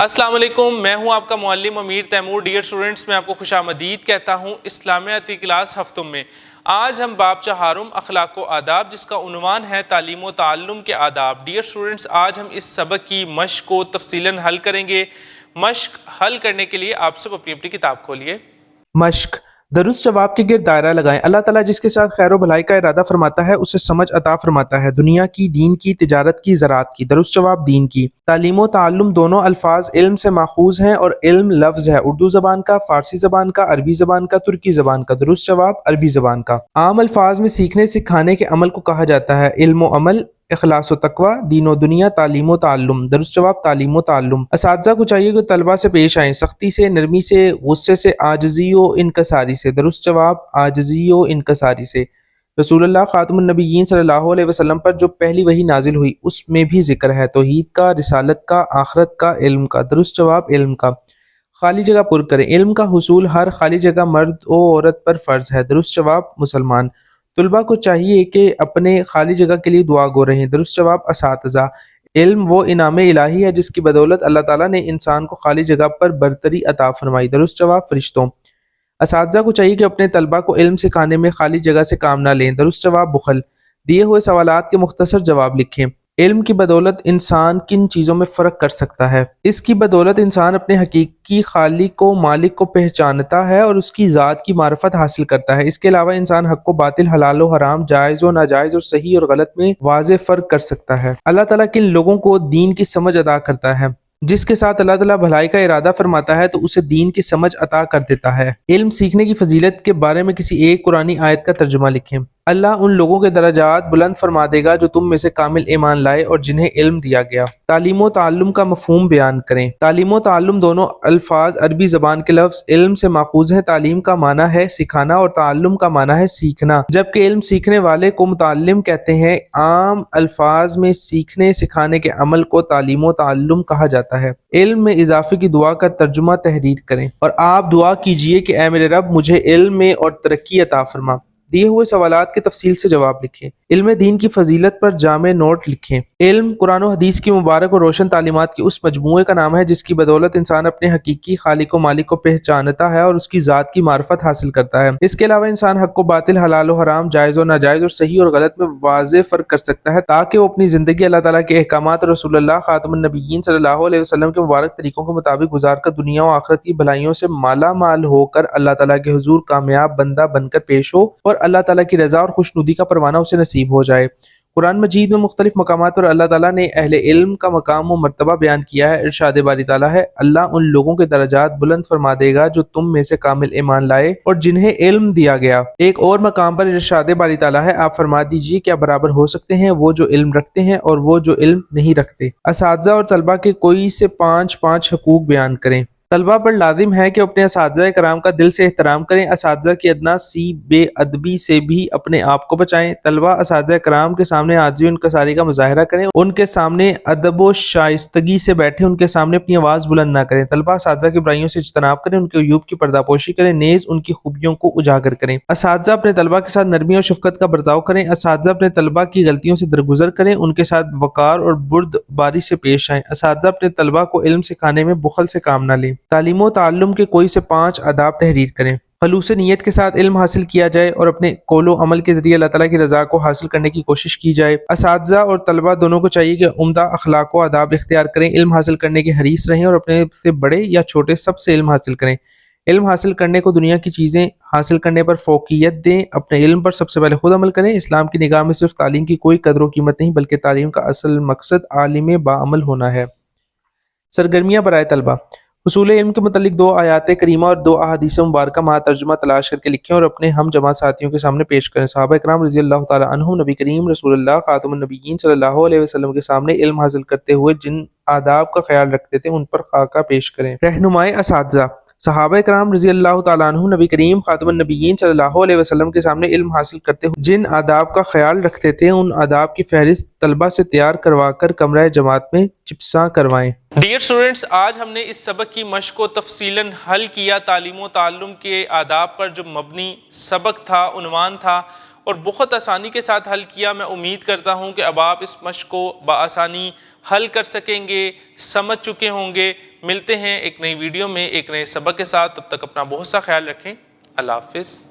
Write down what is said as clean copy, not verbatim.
السلام علیکم، میں ہوں آپ کا معلم امیر تیمور۔ ڈیئر اسٹوڈنٹس، میں آپ کو خوش آمدید کہتا ہوں اسلامیاتی کلاس ہفتوں میں۔ آج ہم باب چہارم اخلاق و آداب، جس کا عنوان ہے تعلیم و تعلم کے آداب۔ ڈیئر اسٹوڈنٹس، آج ہم اس سبق کی مشق کو تفصیلاً حل کریں گے۔ مشق حل کرنے کے لیے آپ سب اپنی اپنی کتاب کھولیے۔ مشق درست جواب کے گرد دائرہ لگائیں۔ اللہ تعالیٰ جس کے ساتھ خیر و بھلائی کا ارادہ فرماتا ہے اسے سمجھ عطا فرماتا ہے، دنیا کی، دین کی، تجارت کی، زراعت کی۔ درست جواب دین کی۔ تعلیم و تعلم دونوں الفاظ علم سے ماخوذ ہیں اور علم لفظ ہے اردو زبان کا، فارسی زبان کا، عربی زبان کا، ترکی زبان کا۔ درست جواب عربی زبان کا۔ عام الفاظ میں سیکھنے سکھانے کے عمل کو کہا جاتا ہے علم و عمل، اخلاص و تقوی، دین و دنیا، تعلیم و تعلم۔ درست جواب تعلیم و تعلم۔ اساتذہ کو چاہیے کہ طلبہ سے پیش آئیں سختی سے، نرمی سے، غصے سے، عاجزی و انکساری سے۔ درست جواب عاجزی و انکساری سے۔ رسول اللہ خاتم النبیین صلی اللہ علیہ وسلم پر جو پہلی وحی نازل ہوئی اس میں بھی ذکر ہے توحید کا، رسالت کا، آخرت کا، علم کا۔ درست جواب علم کا۔ خالی جگہ پر کریں۔ علم کا حصول ہر خالی جگہ مرد و عورت پر فرض ہے۔ درست جواب مسلمان۔ طلبہ کو چاہیے کہ اپنے خالی جگہ کے لیے دعا گو رہیں۔ درست جواب اساتذہ۔ علم وہ انعام الہی ہے جس کی بدولت اللہ تعالیٰ نے انسان کو خالی جگہ پر برتری عطا فرمائی۔ درست جواب فرشتوں۔ اساتذہ کو چاہیے کہ اپنے طلبہ کو علم سکھانے میں خالی جگہ سے کام نہ لیں۔ درست جواب بخل۔ دیے ہوئے سوالات کے مختصر جواب لکھیں۔ علم کی بدولت انسان کن چیزوں میں فرق کر سکتا ہے؟ اس کی بدولت انسان اپنے حقیقی خالق و مالک کو پہچانتا ہے اور اس کی ذات کی معرفت حاصل کرتا ہے۔ اس کے علاوہ انسان حق و باطل، حلال و حرام، جائز و ناجائز اور صحیح اور غلط میں واضح فرق کر سکتا ہے۔ اللہ تعالیٰ کن لوگوں کو دین کی سمجھ عطا کرتا ہے؟ جس کے ساتھ اللہ تعالیٰ بھلائی کا ارادہ فرماتا ہے تو اسے دین کی سمجھ عطا کر دیتا ہے۔ علم سیکھنے کی فضیلت کے بارے میں کسی ایک قرآنی آیت کا ترجمہ لکھیں۔ اللہ ان لوگوں کے درجات بلند فرما دے گا جو تم میں سے کامل ایمان لائے اور جنہیں علم دیا گیا۔ تعلیم و تعلم کا مفہوم بیان کریں۔ تعلیم و تعلم دونوں الفاظ عربی زبان کے لفظ علم سے ماخوذ ہیں۔ تعلیم کا معنی ہے سکھانا اور تعلم کا معنی ہے سیکھنا، جبکہ علم سیکھنے والے کو متعلم کہتے ہیں۔ عام الفاظ میں سیکھنے سکھانے کے عمل کو تعلیم و تعلم کہا جاتا ہے۔ علم میں اضافے کی دعا کا ترجمہ تحریر کریں اور آپ دعا کیجئے کہ اے میرے رب مجھے علم میں اور ترقی عطا فرما۔ دیے ہوئے سوالات کے تفصیل سے جواب لکھیں۔ علم دین کی فضیلت پر جامع نوٹ لکھیں۔ علم قرآن و حدیث کی مبارک اور روشن تعلیمات کی اس مجموعے کا نام ہے جس کی بدولت انسان اپنے حقیقی خالق و مالک کو پہچانتا ہے اور اس کی ذات کی معرفت حاصل کرتا ہے۔ اس کے علاوہ انسان حق و باطل، حلال و حرام، جائز و ناجائز اور صحیح اور غلط میں واضح فرق کر سکتا ہے تاکہ وہ اپنی زندگی اللہ تعالیٰ کے احکامات اور رسول اللہ خاتم النبیین صلی اللہ علیہ وسلم کے مبارک طریقوں کے مطابق گزار کر دنیا و آخرت کی بھلائیوں سے مالا مال ہو کر اللہ تعالیٰ کے حضور کامیاب بندہ بن کر پیش ہو اور اللہ تعالیٰ کی رضا اور خوشنودی کا پروانہ اسے نصیب ہو جائے۔ قرآن مجید میں مختلف مقامات پر اللہ تعالیٰ نے اہل علم کا مقام و مرتبہ بیان کیا ہے۔ ارشاد باری تعالیٰ ہے، اللہ ان لوگوں کے درجات بلند فرما دے گا جو تم میں سے کامل ایمان لائے اور جنہیں علم دیا گیا۔ ایک اور مقام پر ارشاد باری تعالیٰ ہے، آپ فرما دیجئے کیا برابر ہو سکتے ہیں وہ جو علم رکھتے ہیں اور وہ جو علم نہیں رکھتے؟ اساتذہ اور طلبہ کے کوئی سے 5 حقوق بیان کریں۔ طلبہ پر لازم ہے کہ اپنے اساتذہ کرام کا دل سے احترام کریں۔ اساتذہ کی ادنا سی بے ادبی سے بھی اپنے آپ کو بچائیں۔ طلبہ اساتذہ کرام کے سامنے عاجزی و انکساری کا مظاہرہ کریں، ان کے سامنے ادب و شائستگی سے بیٹھیں، ان کے سامنے اپنی آواز بلند نہ کریں۔ طلبہ اساتذہ کی برائیوں سے اجتناب کریں، ان کے عیوب کی پردہ پوشی کریں، نیز ان کی خوبیوں کو اجاگر کریں۔ اساتذہ اپنے طلبہ کے ساتھ نرمی اور شفقت کا برتاؤ کریں۔ اساتذہ اپنے طلبہ کی غلطیوں سے درگزر کریں، ان کے ساتھ وقار اور بردباری سے پیش آئیں۔ اساتذہ اپنے طلبہ کو علم سکھانے میں بخل سے کام نہ لیں۔ تعلیم و تعلم کے کوئی سے 5 آداب تحریر کریں۔ خلوص نیت کے ساتھ علم حاصل کیا جائے اور اپنے قول و عمل کے ذریعے اللہ تعالیٰ کی رضا کو حاصل کرنے کی کوشش کی جائے۔ اساتذہ اور طلبہ دونوں کو چاہیے کہ عمدہ اخلاق و آداب اختیار کریں، علم حاصل کرنے کے حریص رہیں اور اپنے سے بڑے یا چھوٹے سب سے علم حاصل کریں۔ علم حاصل کرنے کو دنیا کی چیزیں حاصل کرنے پر فوقیت دیں، اپنے علم پر سب سے پہلے خود عمل کریں۔ اسلام کی نگاہ میں صرف تعلیم کی کوئی قدر و قیمت نہیں بلکہ تعلیم کا اصل مقصد عالم باعمل ہونا ہے۔ سرگرمیاں برائے طلبہ۔ حصول علم کے متعلق 2 آیات کریمہ اور 2 احادیث مبارکہ مع ترجمہ تلاش کر کے لکھیں اور اپنے ہم جماعت ساتھیوں کے سامنے پیش کریں۔ صحابہ اکرام رضی اللہ تعالیٰ عنہم نبی کریم رسول اللہ خاتم النبیین صلی اللہ علیہ وسلم کے سامنے علم حاصل کرتے ہوئے جن آداب کا خیال رکھتے تھے ان پر خاکہ پیش کریں۔ رہنمائے اساتذہ۔ صحابہ اکرام رضی اللہ تعالیٰ عنہم نبی کریم خاتم النبیین صلی اللہ علیہ وسلم کے سامنے علم حاصل کرتے ہوئے جن آداب کا خیال رکھتے تھے ان آداب کی فہرست طلبہ سے تیار کروا کر کمرہ جماعت میں چپساں کروائیں۔ ڈیئر اسٹوڈنٹس، آج ہم نے اس سبق کی مشق کو تفصیلاً حل کیا۔ تعلیم و تعلم کے آداب پر جو مبنی سبق تھا، عنوان تھا، اور بہت آسانی کے ساتھ حل کیا۔ میں امید کرتا ہوں کہ اب آپ اس مشق کو بآسانی حل کر سکیں گے، سمجھ چکے ہوں گے۔ ملتے ہیں ایک نئی ویڈیو میں ایک نئے سبق کے ساتھ، تب تک اپنا بہت سا خیال رکھیں۔ اللہ حافظ۔